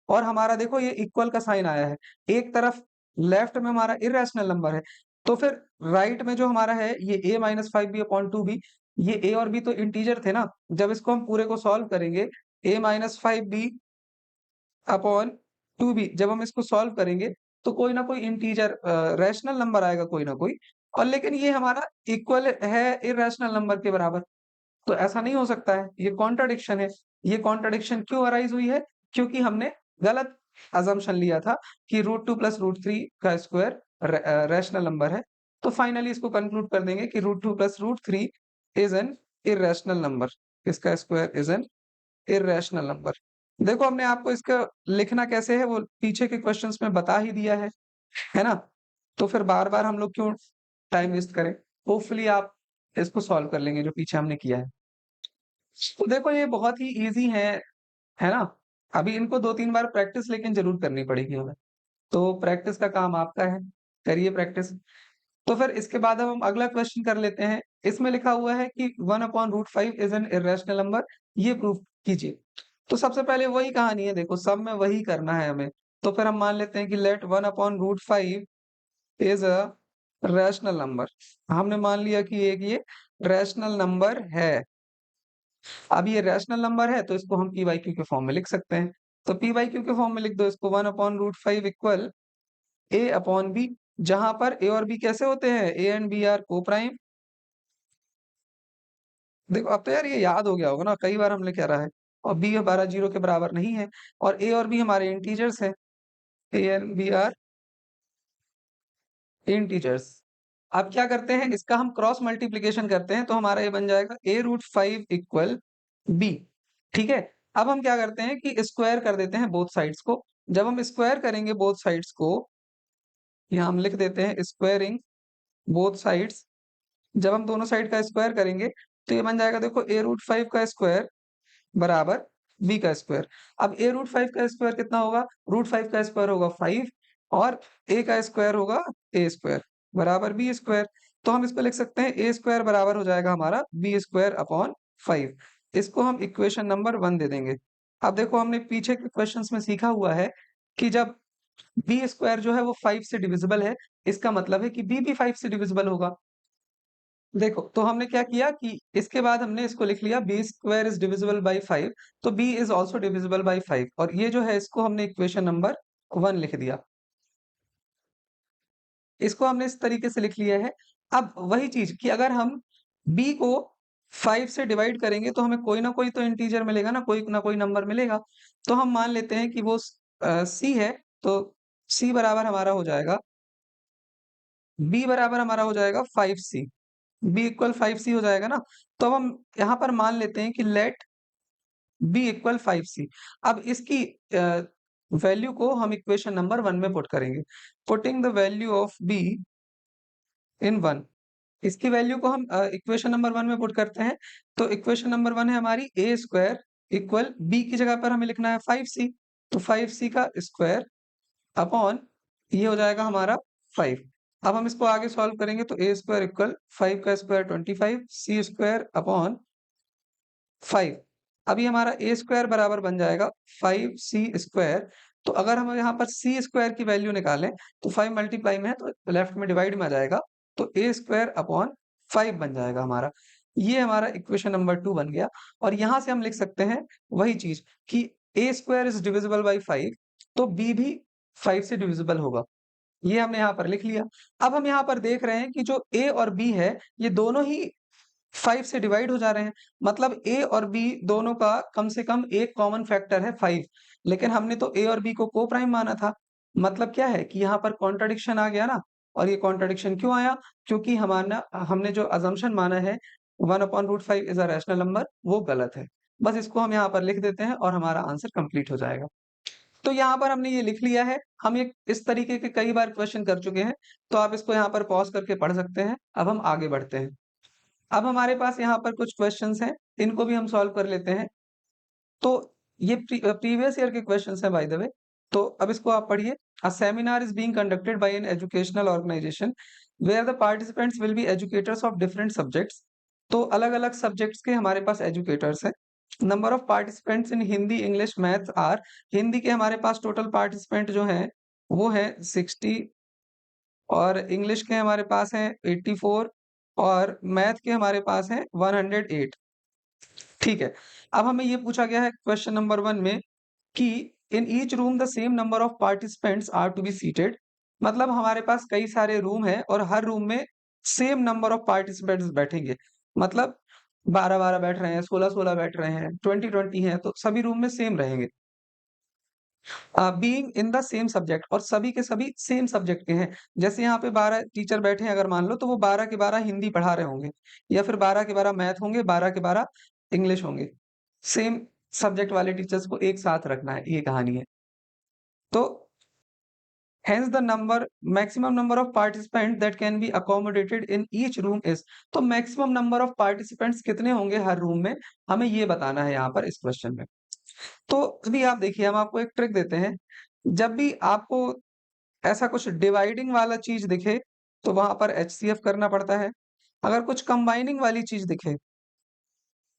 और हमारा देखो ये इक्वल का साइन आया है। एक तरफ लेफ्ट में हमारा इरेशनल नंबर है, तो फिर राइट में जो हमारा है ये a minus 5b upon 2b, ये a और b तो इंटीजर थे ना, जब इसको हम पूरे को सॉल्व करेंगे a minus 5b upon 2b, जब हम इसको सॉल्व करेंगे तो कोई ना कोई इंटीजर रैशनल नंबर आएगा कोई ना कोई, और लेकिन ये हमारा इक्वल है इरेशनल नंबर के बराबर। तो ऐसा नहीं हो सकता है, ये कॉन्ट्रडिक्शन है। ये कॉन्ट्रडिक्शन क्यों अराइज हुई है, क्योंकि हमने गलत अजम्पशन लिया था कि √2 + √3 का स्क्वायर रैशनल नंबर है। तो फाइनली इसको कंक्लूड कर देंगे कि √2 + √3 इज एन इरेशनल नंबर, इसका square is an irrational number. देखो हमने आपको इसका लिखना कैसे है वो पीछे के क्वेश्चंस में बता ही दिया है ना? तो फिर बार-बार हम लोग क्यों टाइम वेस्ट करें? होपफुली आप इसको सॉल्व कर लेंगे जो पीछे हमने किया है। तो देखो ये बहुत ही ईज़ी है ना? अभी इनको 2-3 बार प्रैक्टिस लेकिन ज़रूर करनी पड़ेगी हमें। तो प्रैक्टिस का काम आपका है, करिए प्रैक्टिस। तो फिर इसके बाद अब हम अगला क्वेश्चन कर लेते हैं। इसमें लिखा हुआ है कि 1/√5 इज़ एन इरेशनल नंबर, ये प्रूव कीजिए। तो सबसे पहले वही कहानी है देखो, सब में वही करना है हमें। तो फिर हम मान लेते हैं कि let 1/√5 is a rational number. हमने मान लिया कि एक ये रैशनल नंबर है। अब ये रैशनल नंबर है तो इसको हम पी बाई क्यू के फॉर्म में लिख सकते हैं। तो पी बाई क्यू के फॉर्म में लिख दो इसको, 1/√5 इक्वल ए अपॉन बी, जहां पर ए और बी कैसे होते हैं, ए एंड बी आर को प्राइम। देखो अब तो यार ये याद हो गया होगा ना, कई बार हमने कह रहा है। और बी हमारा 0 के बराबर नहीं है और ए और बी हमारे इंटीजर्स हैं, a and b are integers. अब क्या करते हैं, इसका हम क्रॉस मल्टीप्लीकेशन करते हैं तो हमारा ये बन जाएगा a√5 इक्वल b। ठीक है, अब हम क्या करते हैं कि स्क्वायर कर देते हैं बोथ साइड्स को। जब हम स्क्वायर करेंगे बोथ साइड्स को, यहाँ हम लिख देते हैं स्क्वायरिंग बोथ साइड्स। जब हम दोनों साइड का स्क्वायर करेंगे तो ये बन जाएगा देखो a√5 का स्क्वायर बराबर b का स्क्वायर। अब a√5 का स्क्वायर कितना होगा, √5 का स्क्वायर होगा 5 और a का स्क्वायर होगा a स्क्वायर बराबर b स्क्वायर। तो हम इसको लिख सकते हैं a स्क्वायर बराबर हो जाएगा हमारा b स्क्वायर अपॉन 5। इसको हम इक्वेशन नंबर 1 दे देंगे। अब देखो हमने पीछे के क्वेश्चंस में सीखा हुआ है कि जब b स्क्वायर जो है वो 5 से डिविजिबल है, इसका मतलब है कि b भी 5 से डिविजिबल होगा। देखो, तो हमने क्या किया कि इसके बाद हमने इसको लिख लिया b square is divisible by 5, तो b is also divisible by 5 और ये जो है इसको हमने इक्वेशन नंबर 1 लिख दिया। इसको हमने इस तरीके से लिख लिया है। अब वही चीज कि अगर हम b को 5 से डिवाइड करेंगे तो हमें कोई ना कोई तो इंटीजर मिलेगा ना कोई नंबर मिलेगा। तो हम मान लेते हैं कि वो c है, तो c बराबर हमारा हो जाएगा, b बराबर हमारा हो जाएगा 5c, b इक्वल 5c हो जाएगा ना। तो अब हम यहाँ पर मान लेते हैं कि लेट b इक्वल 5c। अब इसकी वैल्यू को हम इक्वेशन नंबर 1 में पुट करेंगे। Putting the value of b इन 1, इसकी वैल्यू को हम इक्वेशन नंबर 1 में पुट करते हैं। तो इक्वेशन नंबर 1 है हमारी ए स्क्वायर इक्वल बी की जगह पर हमें लिखना है 5c, तो 5c का स्क्वायर अपॉन ये हो जाएगा हमारा 5। अब हम इसको आगे सॉल्व करेंगे तो ए स्क्वायर इक्वल 5 का स्क्वायर 25, सी स्क्वायर अपॉन 5। अभी हमारा ए स्क्वायर बराबर बन जाएगा 5c स्क्वायर। तो अगर हम यहाँ पर सी स्क्वायर की वैल्यू निकालें तो 5 मल्टीप्लाई में है तो लेफ्ट में डिवाइड में आ जाएगा, तो ए स्क्वायर अपॉन 5 बन जाएगा हमारा। ये हमारा इक्वेशन नंबर 2 बन गया। और यहाँ से हम लिख सकते हैं वही चीज कि ए स्क्वायर इज डिविजिबल बाई 5, तो बी भी 5 से डिविजिबल होगा। ये हमने यहाँ पर लिख लिया। अब हम यहाँ पर देख रहे हैं कि जो ए और बी है ये दोनों ही 5 से डिवाइड हो जा रहे हैं। मतलब ए और बी दोनों का कम से कम एक कॉमन फैक्टर है 5, लेकिन हमने तो ए और बी को को प्राइम माना था। मतलब क्या है कि यहाँ पर कॉन्ट्रडिक्शन आ गया ना। और ये कॉन्ट्रडिक्शन क्यों आया? क्योंकि हमारा हमने जो अजम्पशन माना है 1/√5 इज अ रैशनल नंबर, वो गलत है। बस इसको हम यहाँ पर लिख देते हैं और हमारा आंसर कंप्लीट हो जाएगा। तो यहाँ पर हमने ये लिख लिया है। हम ये इस तरीके के कई बार क्वेश्चन कर चुके हैं, तो आप इसको यहाँ पर पॉज करके पढ़ सकते हैं। अब हम आगे बढ़ते हैं। अब हमारे पास यहाँ पर कुछ क्वेश्चंस हैं, इनको भी हम सॉल्व कर लेते हैं। तो ये प्रीवियस ईयर के क्वेश्चंस हैं बाय द वे। तो अब इसको आप पढ़िए। A seminar is being conducted by an educational organisation where the participants will be educators of different subjects. तो अलग-अलग सब्जेक्ट्स के हमारे पास एजुकेटर्स हैं। Number of participants in Hindi, English, maths are. Hindi के हमारे पास टोटल पार्टिसिपेंट जो हैं वो हैं 60, और इंग्लिश के हमारे पास हैं 84, और मैथ के हमारे पास हैं 108। ठीक है। अब हमें ये पूछा गया है क्वेश्चन नंबर 1 में कि in each room the same number of participants are to be seated. मतलब हमारे पास कई सारे रूम हैं और हर रूम में सेम नंबर ऑफ पार्टिसिपेंट्स बैठेंगे। मतलब 12-12 बैठ रहे हैं, 16-16 बैठ रहे हैं, 20-20 हैं, तो सभी रूम में सेम रहेंगे। Being in the same subject, और सभी के सभी सेम सब्जेक्ट के हैं। जैसे यहाँ पे 12 टीचर बैठे हैं अगर मान लो, तो वो 12 के 12 हिंदी पढ़ा रहे होंगे, या फिर 12 के 12 मैथ होंगे, 12 के 12 इंग्लिश होंगे। सेम सब्जेक्ट वाले टीचर्स को एक साथ रखना है, ये कहानी है। तो hence the number maximum number of participant that can be accommodated in each room is. तो मैक्सिमम नंबर ऑफ पार्टिसिपेंट्स कितने होंगे हर रूम में, हमें ये बताना है यहाँ पर इस क्वेश्चन में। तो अभी आप देखिए, हम आपको एक ट्रिक देते हैं। जब भी आपको ऐसा कुछ डिवाइडिंग वाला चीज दिखे तो वहां पर एचसीएफ करना पड़ता है। अगर कुछ कंबाइनिंग वाली चीज दिखे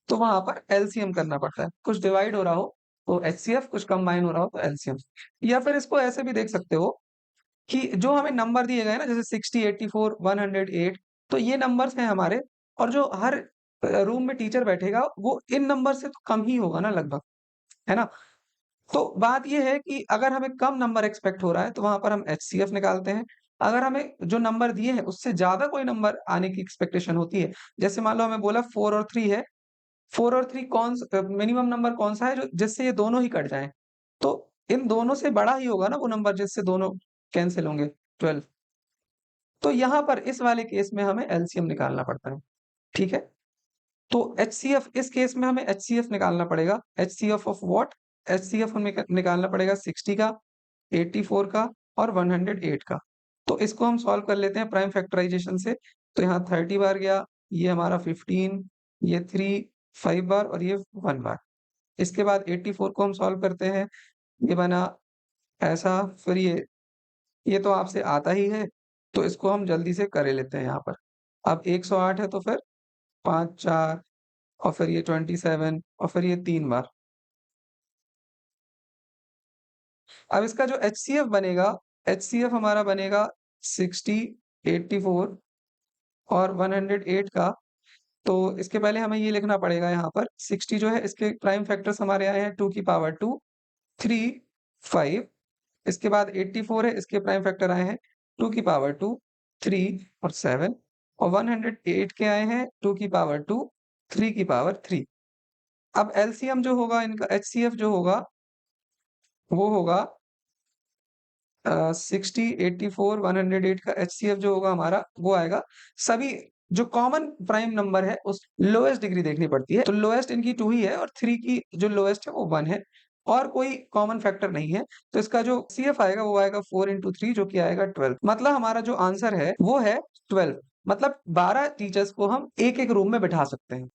तो वहां पर एलसीएम करना पड़ता है। कुछ डिवाइड हो रहा हो तो एचसीएफ, कुछ कंबाइन हो रहा हो तो एलसीएम। या फिर इसको ऐसे भी देख सकते हो कि जो हमें नंबर दिए गए ना, जैसे 60, 84, 108, तो ये नंबर्स हैं हमारे। और जो हर रूम में टीचर बैठेगा वो इन नंबर से तो कम ही होगा ना लगभग, है ना। तो बात ये है कि अगर हमें कम नंबर एक्सपेक्ट हो रहा है तो वहां पर हम एचसीएफ निकालते हैं। अगर हमें जो नंबर दिए हैं उससे ज्यादा कोई नंबर आने की एक्सपेक्टेशन होती है, जैसे मान लो हमें बोला 4 और 3 है, 4 और 3 मिनिमम नंबर कौन सा है जो जिससे ये दोनों ही कट जाएं, तो इन दोनों से बड़ा ही होगा ना वो नंबर जिससे दोनों कैंसिल होंगे, 12। तो यहाँ पर इस वाले केस में हमें एलसीएम निकालना पड़ता है। ठीक है। तो एचसीएफ, इस केस में हमें एचसीएफ निकालना पड़ेगा। HCF of what? एचसीएफ हमें निकालना पड़ेगा 60 का, 84 का और 108 का। तो इसको हम सॉल्व कर लेते हैं प्राइम फैक्टराइजेशन से। तो यहाँ 30 बार गया, ये हमारा 15, ये 3 5 बार और ये 1 बार। इसके बाद 84 को हम सॉल्व करते हैं, ये बना ऐसा। फिर ये तो आपसे आता ही है, तो इसको हम जल्दी से कर लेते हैं यहाँ पर। अब 108 है तो फिर 5 4, और फिर ये 27, और फिर ये 3 बार। अब इसका जो एचसीएफ बनेगा, एचसीएफ हमारा बनेगा 60, 84 और 108 का। तो इसके पहले हमें ये लिखना पड़ेगा यहाँ पर 60 जो है इसके प्राइम फैक्टर्स हमारे आए हैं 2 की पावर 2, 3, 5। इसके बाद 84 है, इसके प्राइम फैक्टर आए हैं 2 की पावर 2, 3 और 7। और 108 के आए हैं 2 की पावर 2, 3 की पावर 3। अब एलसीएम जो होगा इनका, एचसीएफ जो होगा वो होगा 60, 84, 108 का एचसीएफ जो होगा हमारा वो आएगा। सभी जो कॉमन प्राइम नंबर है उस लोएस्ट डिग्री देखनी पड़ती है, तो लोएस्ट इनकी 2 ही है और 3 की जो लोएस्ट है वो 1 है, और कोई कॉमन फैक्टर नहीं है। तो इसका जो सीएफ आएगा वो आएगा 4 into 3 जो कि आएगा 12। मतलब हमारा जो आंसर है वो है 12। मतलब 12 टीचर्स को हम एक-एक रूम में बिठा सकते हैं।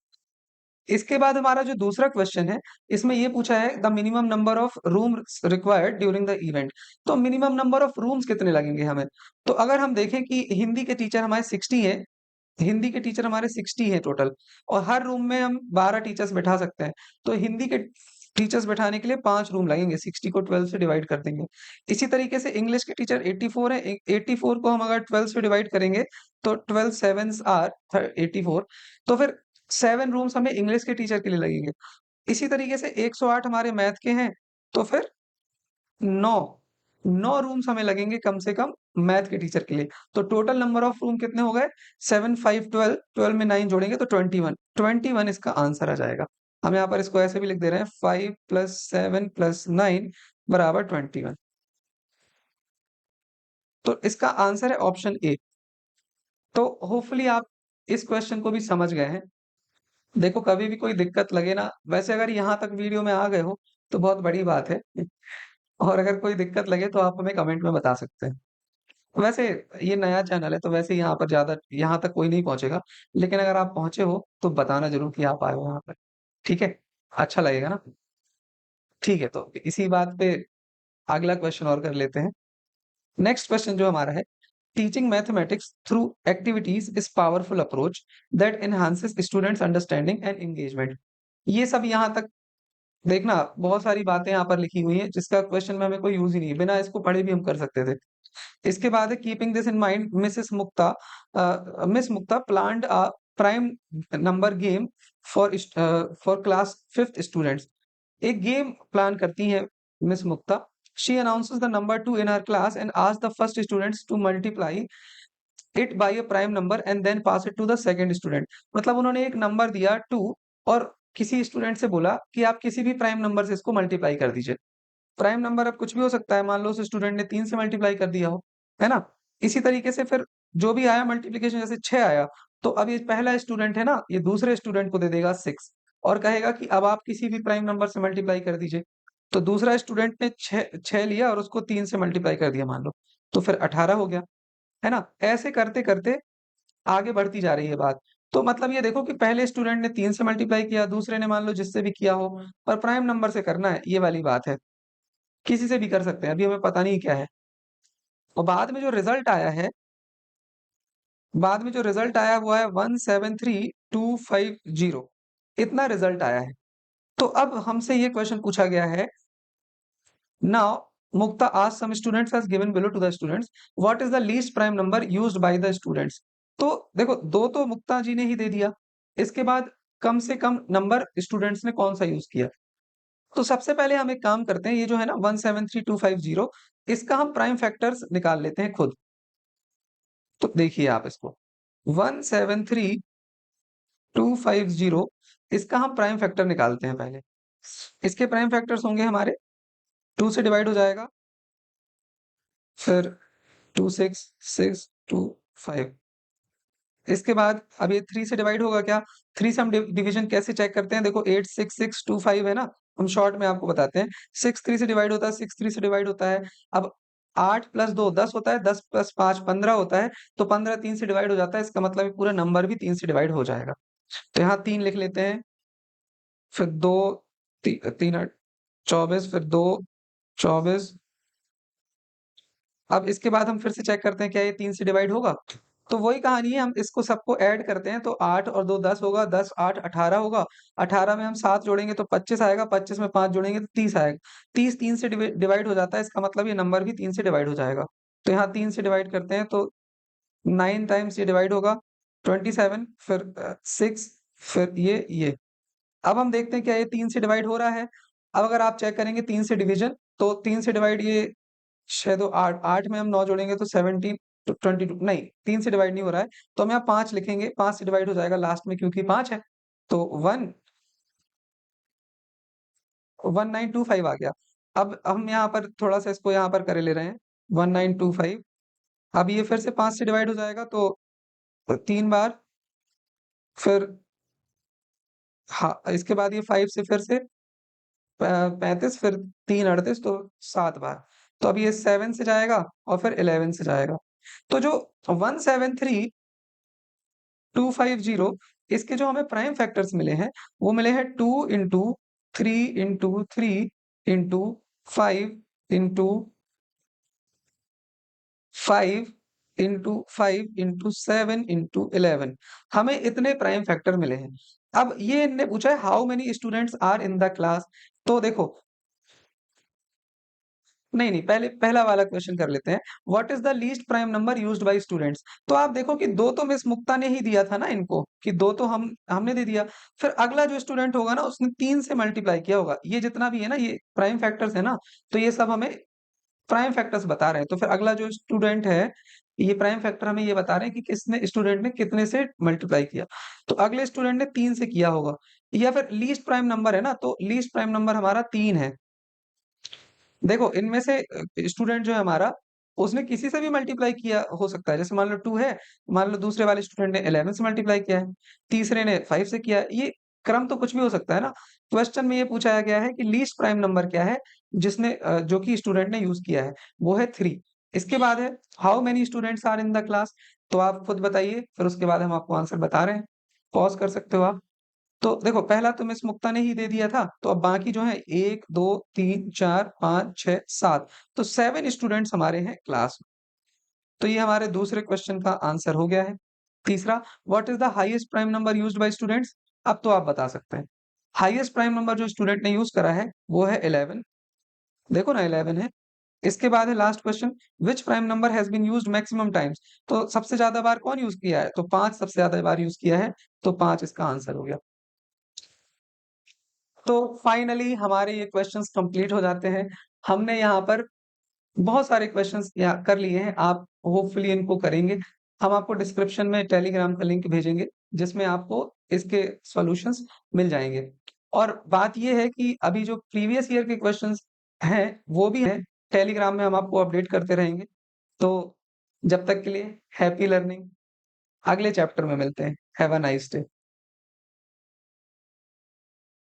इसके बाद हमारा जो दूसरा क्वेश्चन है, इसमें ये पूछा है the minimum number of rooms required during the event. तो मिनिमम नंबर ऑफ रूम्स कितने लगेंगे हमें? तो अगर हम देखें कि हिंदी के टीचर हमारे 60 हैं, हिंदी के टीचर हमारे 60 हैं टोटल और हर रूम में हम 12 टीचर्स बैठा सकते हैं। तो हिंदी के टीचर्स बैठाने के लिए 5 रूम लगेंगे, 60 को 12 से डिवाइड कर देंगे। इसी तरीके से इंग्लिश के टीचर 84 हैं, 84 को हम अगर 12 से डिवाइड करेंगे तो 12 सेवन्स आर 84। तो फिर 7 रूम्स हमें इंग्लिश के टीचर के लिए लगेंगे। इसी तरीके से 108 हमारे मैथ के हैं, तो फिर 9 9 रूम्स हमें लगेंगे कम से कम मैथ के टीचर के लिए। तो टोटल नंबर ऑफ रूम कितने हो गए? 7, 5, 12, 12 में 9 जोड़ेंगे तो 21, 21 इसका आंसर आ जाएगा। हम यहाँ पर इसको ऐसे भी लिख दे रहे हैं 5 + 7 + 9 बराबर 21। तो इसका आंसर है ऑप्शन ए। तो होपफुली आप इस क्वेश्चन को भी समझ गए हैं। देखो कभी भी कोई दिक्कत लगे ना, वैसे अगर यहाँ तक वीडियो में आ गए हो तो बहुत बड़ी बात है और अगर कोई दिक्कत लगे तो आप हमें कमेंट में बता सकते हैं। वैसे ये नया चैनल है तो वैसे यहाँ पर ज़्यादा यहाँ तक कोई नहीं पहुँचेगा, लेकिन अगर आप पहुँचे हो तो बताना ज़रूर कि आप आए हो यहाँ पर। ठीक है? अच्छा लगेगा ना? ठीक है, तो इसी बात पे अगला क्वेश्चन और कर लेते हैं। नेक्स्ट क्वेश्चन जो हमारा है, teaching mathematics through activities is powerful approach that enhances students understanding and engagement. ये सब यहाँ तक देखना बहुत सारी बातें यहाँ पर लिखी हुई हैं जिसका क्वेश्चन में हमें कोई यूज ही नहीं है, बिना इसको पढ़े भी हम कर सकते थे। इसके बाद है keeping this in mind miss Mukta planned a prime number game for class 5th students. एक गेम प्लान करती है miss Mukta. She announces the number 2 in her class and asks the first students to multiply it by a prime number and then pass it to the second student. मतलब उन्होंने एक number दिया 2 और किसी student से बोला कि आप किसी भी प्राइम नंबर से इसको मल्टीप्लाई कर दीजिए। प्राइम नंबर अब कुछ भी हो सकता है, मान लो उस स्टूडेंट ने 3 से मल्टीप्लाई कर दिया हो, है ना? इसी तरीके से फिर जो भी आया मल्टीप्लिकेशन जैसे 6 आया, तो अब ये पहला स्टूडेंट है ना, ये दूसरे स्टूडेंट को दे देगा 6 और कहेगा कि अब आप किसी भी प्राइम नंबर से मल्टीप्लाई कर दीजिए। तो दूसरा स्टूडेंट ने 6 लिया और उसको 3 से मल्टीप्लाई कर दिया मान लो, तो फिर 18 हो गया, है ना? ऐसे करते-करते आगे बढ़ती जा रही है बात। तो मतलब ये देखो कि पहले स्टूडेंट ने 3 से मल्टीप्लाई किया, दूसरे ने मान लो जिससे भी किया हो, पर प्राइम नंबर से करना है, ये वाली बात है। किसी से भी कर सकते हैं, अभी हमें पता नहीं क्या है। और बाद में जो रिजल्ट आया हुआ है 173250, इतना रिजल्ट आया है। तो अब हमसे ये क्वेश्चन पूछा गया है, now Mukta asked some students as given below to the students, what is the least prime number used by the students. तो देखो 2 तो मुक्ता जी ने ही दे दिया, इसके बाद कम से कम नंबर स्टूडेंट्स ने कौन-सा यूज़ किया। तो सबसे पहले हम एक काम करते हैं, ये जो है ना 173250, इसका हम प्राइम फैक्टर्स निकाल लेते हैं खुद। तो देखिए आप इसको 173250, इसका हम प्राइम फैक्टर निकालते हैं पहले। इसके प्राइम फैक्टर्स होंगे हमारे 2 से डिवाइड हो जाएगा, फिर 2 6 6 2 5। इसके बाद अब ये 3 से डिवाइड होगा क्या? 3 से हम डिवीजन कैसे चेक करते हैं? देखो 8 6 6 2 5 है ना? हम शॉर्ट में आपको बताते हैं। 6 3 से डिवाइड होता है, 6 3 से डिवाइड होता है। अब 8 + 2 10 होता है, 10 + 5 15 होता है, तो 15 3 से डिवाइड हो जाता है, इसका मतलब है पूरा नंबर भी 3 से डिवाइड हो जाएगा। तो यहाँ 3 लिख लेते हैं, फिर 2 3 8 24, फिर 2 24। अब इसके बाद हम फिर से चेक करते हैं क्या ये 3 से डिवाइड होगा? तो वही कहानी है, हम इसको सबको ऐड करते हैं तो 8 और 2 10 होगा, 10 8 18 होगा, 18 में हम 7 जोड़ेंगे तो 25 आएगा, 25 में 5 जोड़ेंगे तो 30 आएगा। 30 3 से डिवाइड हो जाता है, इसका मतलब ये नंबर भी 3 से डिवाइड हो जाएगा। तो यहाँ 3 से डिवाइड करते हैं तो 9 टाइम्स ये डिवाइड होगा, 27, फिर 6, फिर ये। अब हम देखते हैं क्या ये 3 से डिवाइड हो रहा है? अब अगर आप चेक करेंगे 3 से डिवीज़न, तो 3 से डिवाइड ये 6 2 8, 8 में हम 9 जोड़ेंगे तो 17 तो 22, नहीं 3 से डिवाइड नहीं हो रहा है, तो हम यहाँ 5 लिखेंगे, 5 से डिवाइड हो जाएगा लास्ट में क्योंकि 5 है। तो 1925 आ गया। अब हम यहाँ पर थोड़ा-सा इसको यहाँ पर करे ले रहे हैं, 1925। अब ये फिर से 5 से डिवाइड हो जाएगा तो 3 बार, फिर हाँ, इसके बाद ये 5 से फिर से 35, फिर 3 38, तो 7 बार। तो अब ये 7 से जाएगा और फिर 11 से जाएगा। तो जो 173 250 इसके जो हमें प्राइम फैक्टर्स मिले हैं वो मिले हैं 2 into 3 into 5 into 5 into 7 into 11 हमें इतने प्राइम फैक्टर मिले हैं। अब ये इनने पूछा है how many students are in the class. तो देखो, नहीं नहीं, पहले पहला वाला क्वेश्चन कर लेते हैं। What is the least prime number used bye students. तो आप देखो कि दो तो मिस मुक्ता ने ही दिया था ना इनको, कि दो तो हमने दे दिया। फिर अगला जो स्टूडेंट होगा ना उसने 3 से मल्टीप्लाई किया होगा। ये जितना भी है ना ये प्राइम फैक्टर्स है ना, तो ये सब हमें प्राइम फैक्टर्स बता रहे हैं। तो फिर अगला जो स्टूडेंट है, ये प्राइम फैक्टर हमें ये बता रहे हैं कि किसने स्टूडेंट ने कितने से मल्टीप्लाई किया। तो अगले स्टूडेंट ने 3 से किया होगा। या फिर लीस्ट प्राइम नंबर है ना, तो लीस्ट प्राइम नंबर हमारा 3 है। देखो इनमें से स्टूडेंट जो है हमारा, उसने किसी से भी मल्टीप्लाई किया हो सकता है। जैसे मान लो 2 है, मान लो दूसरे वाले स्टूडेंट ने 11 से मल्टीप्लाई किया है, तीसरे ने 5 से किया है। ये क्रम तो कुछ भी हो सकता है ना। क्वेश्चन में ये पूछाया गया है कि लीस्ट प्राइम नंबर क्या है जिसने जो कि स्टूडेंट ने यूज किया है, वो है 3। इसके बाद है how many students are in the class. तो आप खुद बताइए, फिर उसके बाद हम आपको आंसर बता रहे हैं। पॉज कर सकते हो आप। तो देखो पहला तो मिस मुक्ता ने ही दे दिया था, तो अब बाकी जो है 1 2 3 4 5 6 7, तो 7 स्टूडेंट्स हमारे हैं क्लास में। तो ये हमारे दूसरे क्वेश्चन का आंसर हो गया है। तीसरा, what is the highest prime number used bye students. अब तो आप बता सकते हैं। हाईएस्ट प्राइम नंबर जो स्टूडेंट ने यूज करा है वो है 11। देखो ना 11 है। इसके बाद है last question, which prime number has been used maximum times. तो सबसे ज्यादा बार कौन यूज किया है, तो 5 सबसे ज्यादा बार यूज किया है, तो 5 इसका आंसर हो गया। तो फाइनली हमारे ये क्वेश्चंस कंप्लीट हो जाते हैं। हमने यहाँ पर बहुत सारे क्वेश्चंस यहाँ कर लिए हैं, आप होपफुली इनको करेंगे। हम आपको डिस्क्रिप्शन में टेलीग्राम का लिंक भेजेंगे जिसमें आपको इसके सॉल्यूशंस मिल जाएंगे। और बात ये है कि अभी जो प्रीवियस ईयर के क्वेश्चंस हैं वो भी हैं टेलीग्राम में, हम आपको अपडेट करते रहेंगे। तो जब तक के लिए हैप्पी लर्निंग। अगले चैप्टर में मिलते हैं। Have a nice day.